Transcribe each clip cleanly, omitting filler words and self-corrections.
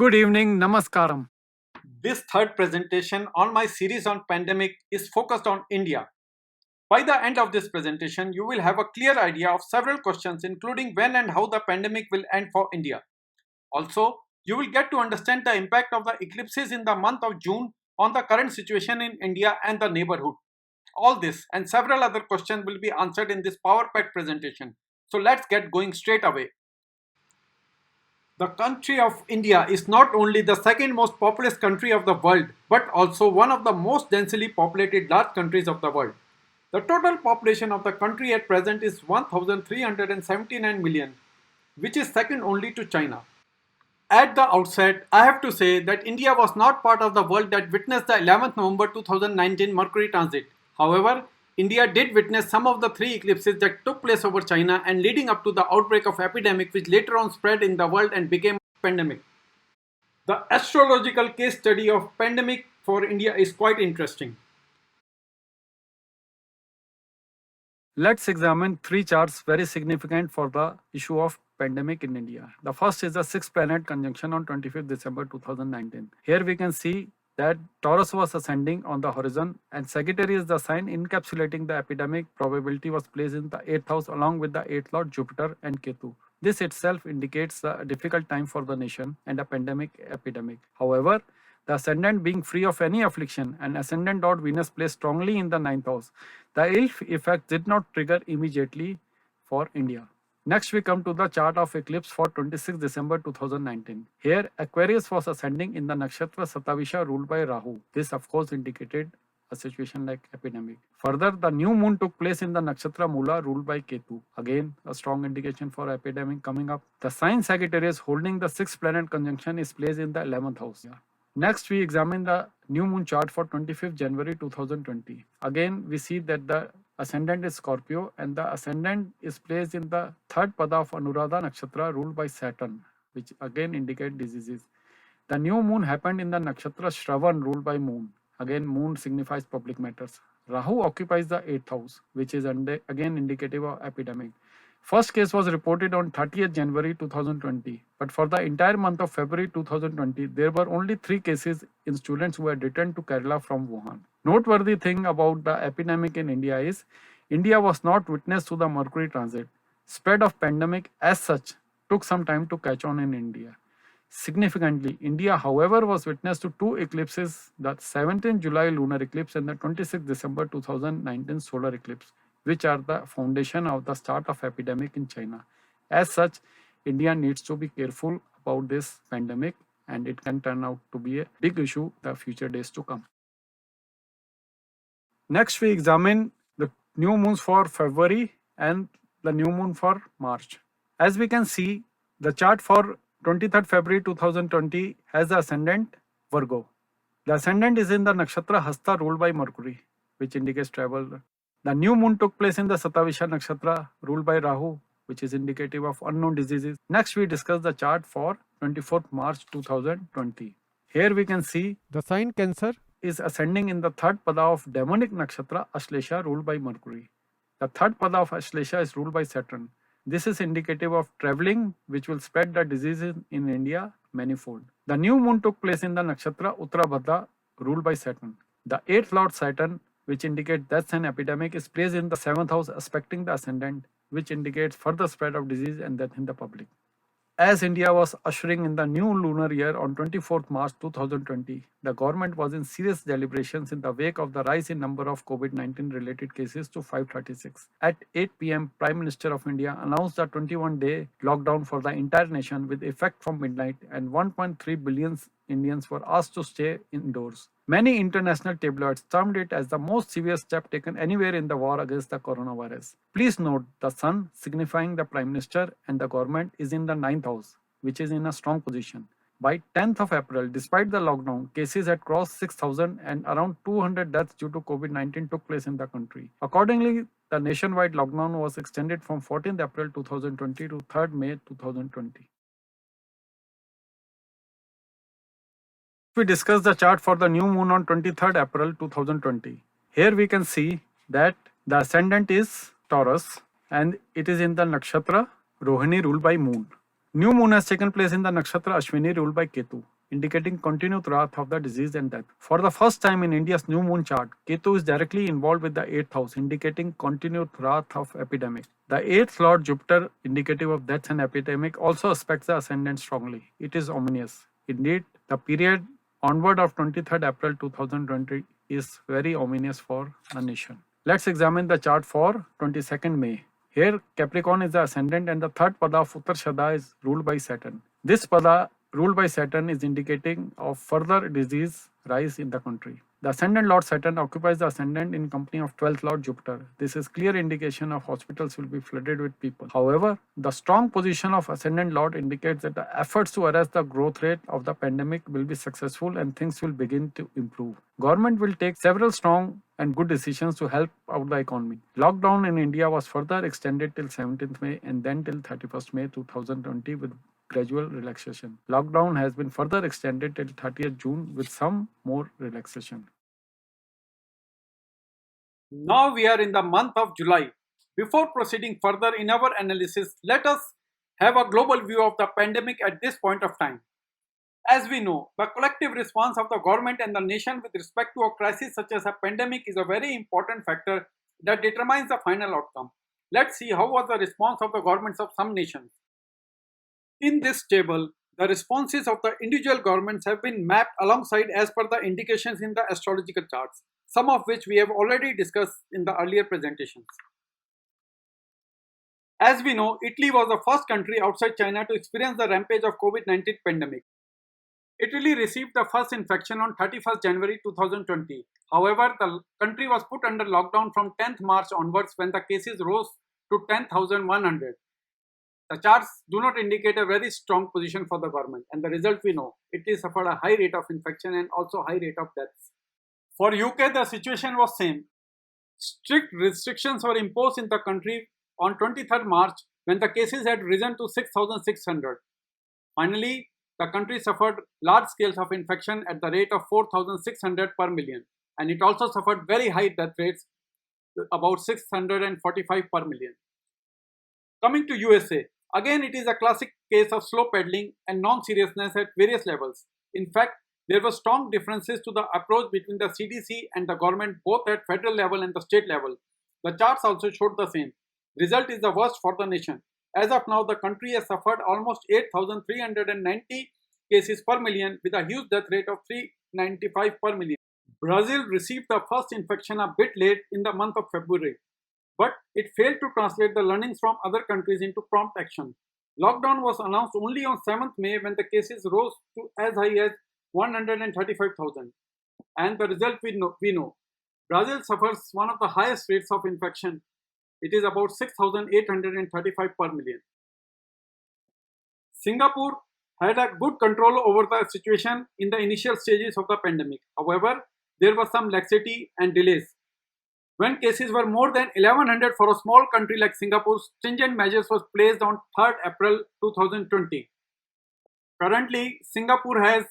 Good evening, Namaskaram. This third presentation on my series on pandemic is focused on India. By the end of this presentation, you will have a clear idea of several questions including when and how the pandemic will end for India. Also, you will get to understand the impact of the eclipses in the month of June on the current situation in India and the neighborhood. All this and several other questions will be answered in this PowerPoint presentation. So let's get going straight away. The country of India is not only the second most populous country of the world, but also one of the most densely populated large countries of the world. The total population of the country at present is 1,379 million, which is second only to China. At the outset, I have to say that India was not part of the world that witnessed the 11th November 2019 Mercury transit. However, India did witness some of the three eclipses that took place over China and leading up to the outbreak of epidemic which later on spread in the world and became a pandemic. The astrological case study of pandemic for India is quite interesting. Let's examine three charts very significant for the issue of pandemic in India. The first is the sixth planet conjunction on 25th December 2019. Here we can see that Taurus was ascending on the horizon and Sagittarius, the sign encapsulating the epidemic probability, was placed in the 8th house along with the 8th lord Jupiter and Ketu. This itself indicates a difficult time for the nation and a pandemic epidemic. However, the ascendant being free of any affliction and ascendant dot Venus placed strongly in the ninth house, the ill effect did not trigger immediately for India. Next, we come to the chart of eclipse for 26 December 2019. Here, Aquarius was ascending in the nakshatra Satavisha ruled by Rahu. This, of course, indicated a situation like epidemic. Further, the new moon took place in the nakshatra Mula ruled by Ketu. Again, a strong indication for epidemic coming up. The sign Sagittarius holding the sixth planet conjunction is placed in the 11th house. Next, we examine the new moon chart for 25th January 2020. Again, we see that the ascendant is Scorpio and the ascendant is placed in the third pada of Anuradha Nakshatra ruled by Saturn, which again indicate diseases. The new moon happened in the nakshatra Shravan ruled by moon. Again, moon signifies public matters. Rahu occupies the 8th house, which is again indicative of epidemic. First case was reported on 30th January 2020, but for the entire month of February 2020, there were only 3 cases in students who had returned to Kerala from Wuhan. Noteworthy thing about the epidemic in India is India was not witness to the Mercury transit. Spread of pandemic as such took some time to catch on in India. Significantly, India, however, was witness to 2 eclipses, the 17th July lunar eclipse and the 26th December 2019 solar eclipse, which are the foundation of the start of epidemic in China. As such, India needs to be careful about this pandemic and it can turn out to be a big issue the future days to come. Next, we examine the new moons for February and the new moon for March. As we can see, the chart for 23rd February 2020 has the ascendant Virgo. The ascendant is in the nakshatra Hasta ruled by Mercury, which indicates travel. The new moon took place in the Satavisha nakshatra ruled by Rahu, which is indicative of unknown diseases. Next, we discuss the chart for 24th March 2020. Here we can see The sign Cancer is ascending in the third pada of demonic nakshatra Ashlesha ruled by Mercury. The third pada of Ashlesha is ruled by Saturn. This is indicative of traveling, which will spread the diseases in India manifold. The new moon took place in the nakshatra Uttarabhadra ruled by Saturn. The 8th lord Saturn, which indicates deaths and epidemic, is placed in the 7th house aspecting the ascendant, which indicates further spread of disease and death in the public. As India was ushering in the new lunar year on 24th March 2020, the government was in serious deliberations in the wake of the rise in number of COVID-19 related cases to 536. At 8 p.m., Prime Minister of India announced a 21-day lockdown for the entire nation with effect from midnight, and 1.3 billion Indians were asked to stay indoors. Many international tabloids termed it as the most severe step taken anywhere in the war against the coronavirus. Please note the sun, signifying the Prime Minister and the government, is in the 9th house, which is in a strong position. By 10th of April, despite the lockdown, cases had crossed 6,000 and around 200 deaths due to COVID-19 took place in the country. Accordingly, the nationwide lockdown was extended from 14th April 2020 to 3rd May 2020. We discuss the chart for the new moon on 23rd April 2020. Here we can see that the ascendant is Taurus and it is in the nakshatra Rohini ruled by moon. New moon has taken place in the nakshatra Ashwini ruled by Ketu, indicating continued wrath of the disease and death. For the first time in India's new moon chart, Ketu is directly involved with the 8th house, indicating continued wrath of epidemic. The 8th lord Jupiter, indicative of death and epidemic, also aspects the ascendant strongly. It is ominous. Indeed, the period onward of 23rd April 2020 is very ominous for the nation. Let's examine the chart for 22nd May. Here, Capricorn is the ascendant and the third pada of Uttarshada is ruled by Saturn. This pada ruled by Saturn is indicating of further disease rise in the country. The ascendant Lord Saturn occupies the ascendant in company of 12th Lord Jupiter. This is clear indication of hospitals will be flooded with people. However, the strong position of ascendant Lord indicates that the efforts to arrest the growth rate of the pandemic will be successful and things will begin to improve. Government will take several strong and good decisions to help out the economy. Lockdown in India was further extended till 17th May and then till 31st May 2020 with gradual relaxation. Lockdown has been further extended till 30th June with some more relaxation. Now we are in the month of July. Before proceeding further in our analysis, let us have a global view of the pandemic at this point of time. As we know, the collective response of the government and the nation with respect to a crisis such as a pandemic is a very important factor that determines the final outcome. Let's see how was the response of the governments of some nations. In this table, the responses of the individual governments have been mapped alongside as per the indications in the astrological charts, some of which we have already discussed in the earlier presentations. As we know, Italy was the first country outside China to experience the rampage of COVID-19 pandemic. Italy received the first infection on 31st January 2020. However, the country was put under lockdown from 10th March onwards when the cases rose to 10,100. The charts do not indicate a very strong position for the government, and the result we know. Italy suffered a high rate of infection and also high rate of deaths. For UK, the situation was same. Strict restrictions were imposed in the country on 23rd March when the cases had risen to 6,600. Finally, the country suffered large scales of infection at the rate of 4,600 per million, and it also suffered very high death rates, about 645 per million. Coming to USA, again it is a classic case of slow pedaling and non-seriousness at various levels. In fact, there were strong differences to the approach between the CDC and the government both at federal level and the state level. The charts also showed the same. Result is the worst for the nation. As of now, the country has suffered almost 8,390 cases per million with a huge death rate of 395 per million. Brazil received the first infection a bit late in the month of February, but it failed to translate the learnings from other countries into prompt action. Lockdown was announced only on 7th May when the cases rose to as high as 135,000. And the result we know. Brazil suffers one of the highest rates of infection. It is about 6,835 per million. Singapore had a good control over the situation in the initial stages of the pandemic. However, there was some laxity and delays. When cases were more than 1100 for a small country like Singapore, stringent measures was placed on 3rd April 2020. Currently, Singapore has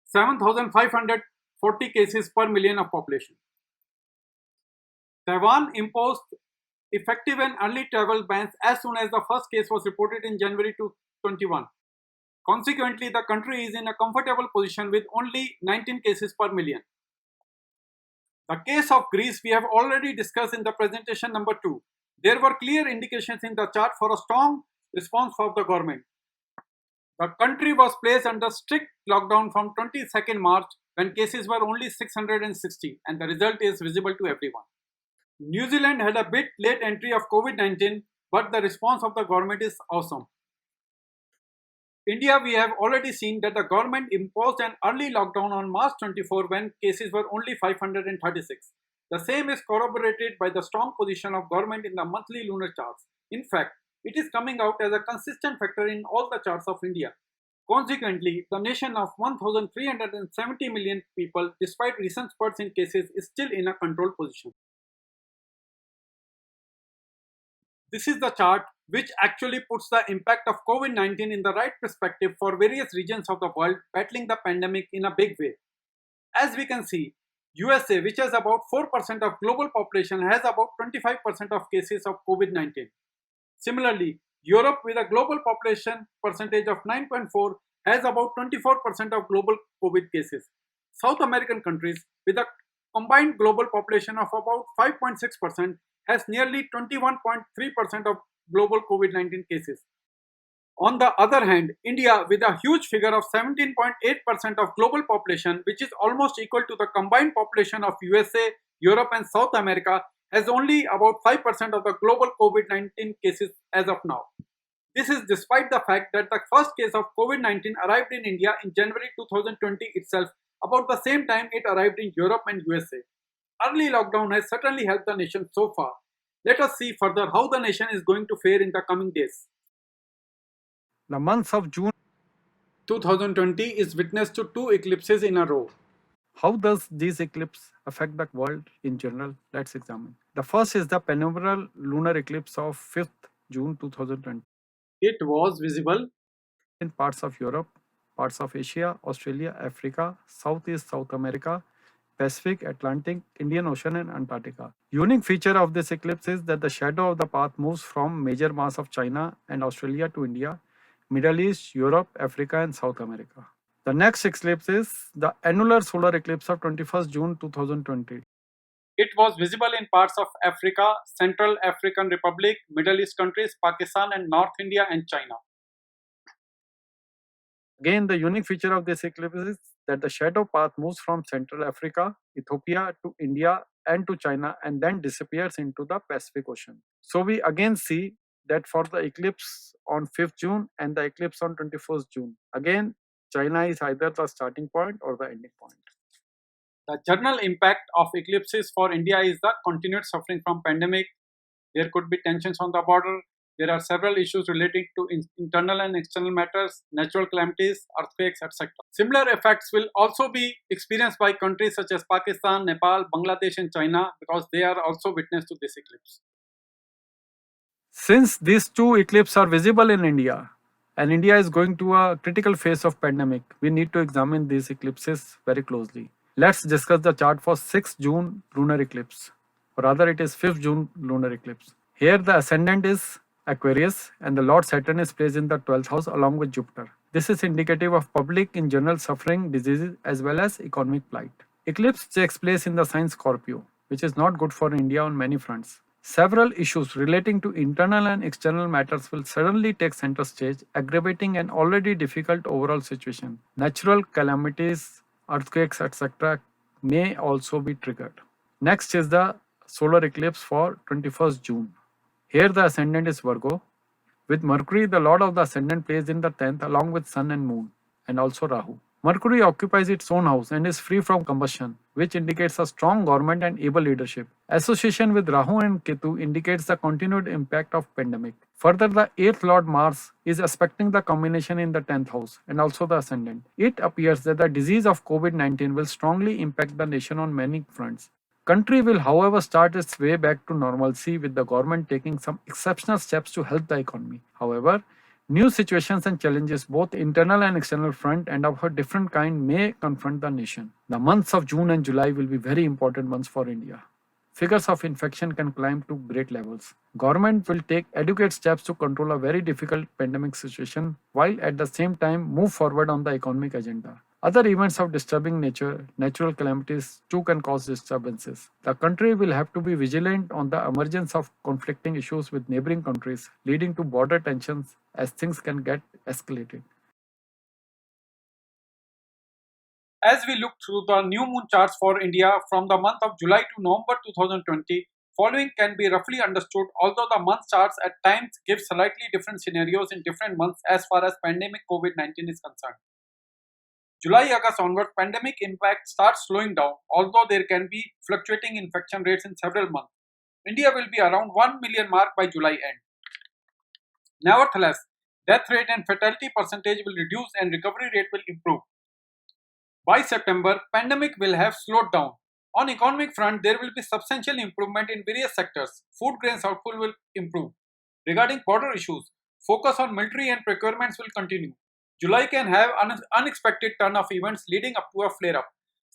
7,540 cases per million of population. Taiwan imposed effective and early travel bans as soon as the first case was reported in January 2021. Consequently, the country is in a comfortable position with only 19 cases per million. The case of Greece we have already discussed in the presentation number 2. There were clear indications in the chart for a strong response from the government. The country was placed under strict lockdown from 22nd March when cases were only 660, and the result is visible to everyone. New Zealand had a bit late entry of COVID-19, but the response of the government is awesome. India, we have already seen that the government imposed an early lockdown on March 24 when cases were only 536. The same is corroborated by the strong position of government in the monthly lunar charts. In fact, it is coming out as a consistent factor in all the charts of India. Consequently, the nation of 1,370 million people, despite recent spurts in cases, is still in a controlled position. This is the chart which actually puts the impact of COVID-19 in the right perspective for various regions of the world battling the pandemic in a big way. As we can see, USA, which has about 4% of global population, has about 25% of cases of COVID-19. Similarly, Europe, with a global population percentage of 9.4, has about 24% of global COVID cases. South American countries, with a combined global population of about 5.6%, has nearly 21.3% of global COVID 19 cases. On the other hand, India, with a huge figure of 17.8% of global population, which is almost equal to the combined population of USA, Europe, and South America, has only about 5% of the global COVID 19 cases as of now. This is despite the fact that the first case of COVID 19 arrived in India in January 2020 itself, about the same time it arrived in Europe and USA. Early lockdown has certainly helped the nation so far. Let us see further how the nation is going to fare in the coming days. The month of June. 2020 is witness to two eclipses in a row. How does these eclipses affect the world in general? Let's examine. The first is the penumbral lunar eclipse of 5th June 2020 It was visible in parts of Europe, parts of Asia, Australia, Africa, Southeast South America, Pacific, Atlantic, Indian Ocean, and Antarctica. Unique feature of this eclipse is that the shadow of the path moves from major mass of China and Australia to India, Middle East, Europe, Africa, and South America. The next eclipse is the annular solar eclipse of 21st June 2020. It was visible in parts of Africa, Central African Republic, Middle East countries, Pakistan, and North India and China. Again, the unique feature of this eclipse is that the shadow path moves from Central Africa, Ethiopia to India and to China and then disappears into the Pacific Ocean. So we again see that for the eclipse on 5th June and the eclipse on 21st June, again China is either the starting point or the ending point. The general impact of eclipses for India is the continued suffering from pandemic. There could be tensions on the border. There are several issues relating to internal and external matters, natural calamities, earthquakes, etc. Similar effects will also be experienced by countries such as Pakistan, Nepal, Bangladesh, and China because they are also witness to this eclipse. Since these two eclipses are visible in India and India is going to a critical phase of pandemic, we need to examine these eclipses very closely. Let's discuss the chart for 6th June lunar eclipse, or rather it is 5th June lunar eclipse. Here the ascendant is Aquarius and the Lord Saturn is placed in the 12th house along with Jupiter. This is indicative of public in general suffering, diseases as well as economic plight. Eclipse takes place in the sign Scorpio, which is not good for India on many fronts. Several issues relating to internal and external matters will suddenly take center stage, aggravating an already difficult overall situation. Natural calamities, earthquakes, etc. may also be triggered. Next is the solar eclipse for 21st June. Here the ascendant is Virgo, with Mercury, the lord of the ascendant, placed in the 10th along with Sun and Moon, and also Rahu. Mercury occupies its own house and is free from combustion, which indicates a strong government and able leadership. Association with Rahu and Ketu indicates the continued impact of pandemic. Further, the 8th Lord Mars is aspecting the combination in the 10th house and also the ascendant. It appears that the disease of COVID-19 will strongly impact the nation on many fronts. Country will, however, start its way back to normalcy with the government taking some exceptional steps to help the economy. However, new situations and challenges, both internal and external front and of a different kind, may confront the nation. The months of June and July will be very important months for India. Figures of infection can climb to great levels. Government will take adequate steps to control a very difficult pandemic situation while at the same time move forward on the economic agenda. Other events of disturbing nature, natural calamities too can cause disturbances. The country will have to be vigilant on the emergence of conflicting issues with neighboring countries, leading to border tensions as things can get escalated. As we look through the new moon charts for India from the month of July to November 2020, following can be roughly understood, although the month charts at times give slightly different scenarios in different months as far as pandemic COVID-19 is concerned. July-August onward, pandemic impact starts slowing down, although there can be fluctuating infection rates in several months. India will be around 1 million mark by July end. Nevertheless, death rate and fatality percentage will reduce and recovery rate will improve. By September, pandemic will have slowed down. On economic front, there will be substantial improvement in various sectors. Food grains output will improve. Regarding border issues, focus on military and procurements will continue. July can have an unexpected turn of events leading up to a flare-up.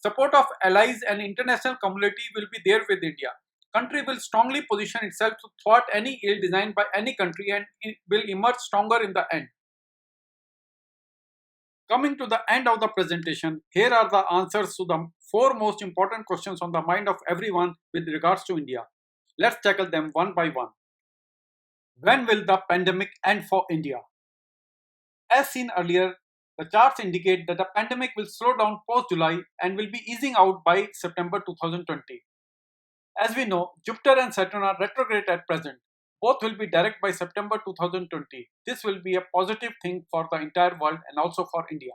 Support of allies and international community will be there with India. country will strongly position itself to thwart any ill design by any country and it will emerge stronger in the end. Coming to the end of the presentation, here are the answers to the 4 most important questions on the mind of everyone with regards to India. Let's tackle them one by one. When will the pandemic end for India? As seen earlier, the charts indicate that the pandemic will slow down post-July and will be easing out by September 2020. As we know, Jupiter and Saturn are retrograde at present. Both will be direct by September 2020. This will be a positive thing for the entire world and also for India.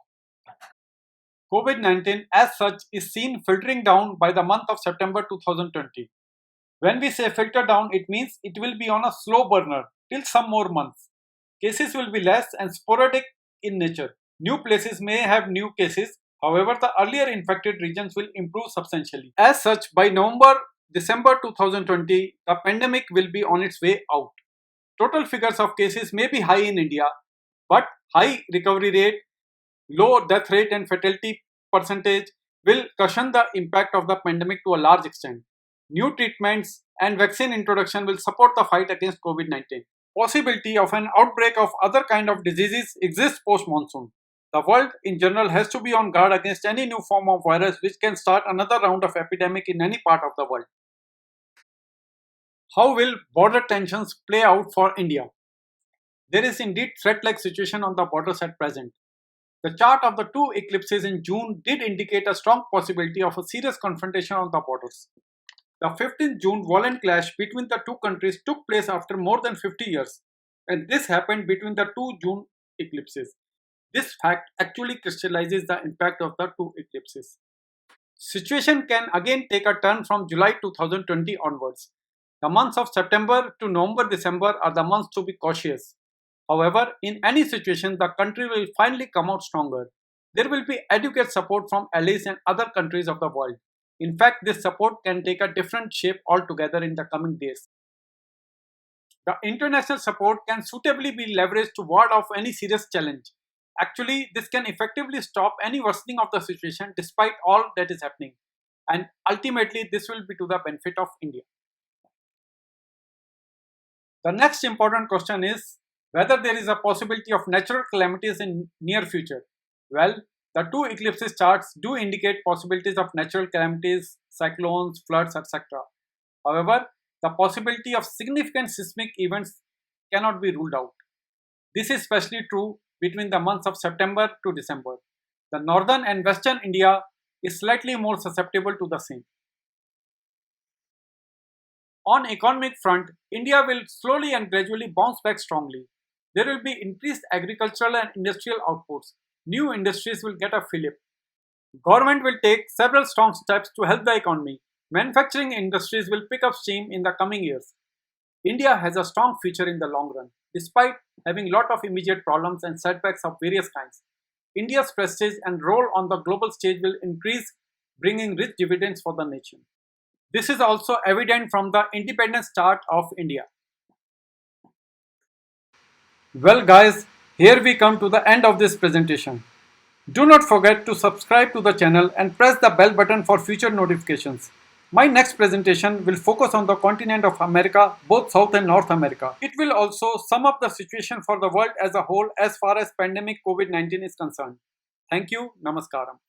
COVID-19 as such is seen filtering down by the month of September 2020. When we say filter down, it means it will be on a slow burner till some more months. Cases will be less and sporadic in nature. New places may have new cases, however, the earlier infected regions will improve substantially. As such, by December 2020, the pandemic will be on its way out. Total figures of cases may be high in India, but high recovery rate, low death rate, and fatality percentage will cushion the impact of the pandemic to a large extent. New treatments and vaccine introduction will support the fight against COVID-19. Possibility of an outbreak of other kind of diseases exists post-monsoon. The world in general has to be on guard against any new form of virus which can start another round of epidemic in any part of the world. How will border tensions play out for India? There is indeed threat-like situation on the borders at present. The chart of the 2 eclipses in June did indicate a strong possibility of a serious confrontation on the borders. The 15th June violent clash between the 2 countries took place after more than 50 years, and this happened between the 2 June eclipses. This fact actually crystallizes the impact of the 2 eclipses. Situation can again take a turn from July 2020 onwards. The months of September to November, December are the months to be cautious. However, in any situation, the country will finally come out stronger. There will be adequate support from allies and other countries of the world. In fact, this support can take a different shape altogether in the coming days. The international support can suitably be leveraged to ward off any serious challenge. Actually, this can effectively stop any worsening of the situation despite all that is happening. And ultimately, this will be to the benefit of India. The next important question is whether there is a possibility of natural calamities in near future. Well, the 2 eclipses charts do indicate possibilities of natural calamities, cyclones, floods, etc. However, the possibility of significant seismic events cannot be ruled out. This is especially true between the months of September to December. The northern and western India is slightly more susceptible to the same. On economic front, India will slowly and gradually bounce back strongly. There will be increased agricultural and industrial outputs. New industries will get a fillip. Government will take several strong steps to help the economy. Manufacturing industries will pick up steam in the coming years. India has a strong future in the long run, despite having a lot of immediate problems and setbacks of various kinds. India's prestige and role on the global stage will increase, bringing rich dividends for the nation. This is also evident from the independence chart of India. Well guys, here we come to the end of this presentation. Do not forget to subscribe to the channel and press the bell button for future notifications. My next presentation will focus on the continent of America, both South and North America. It will also sum up the situation for the world as a whole as far as pandemic COVID-19 is concerned. Thank you. Namaskaram.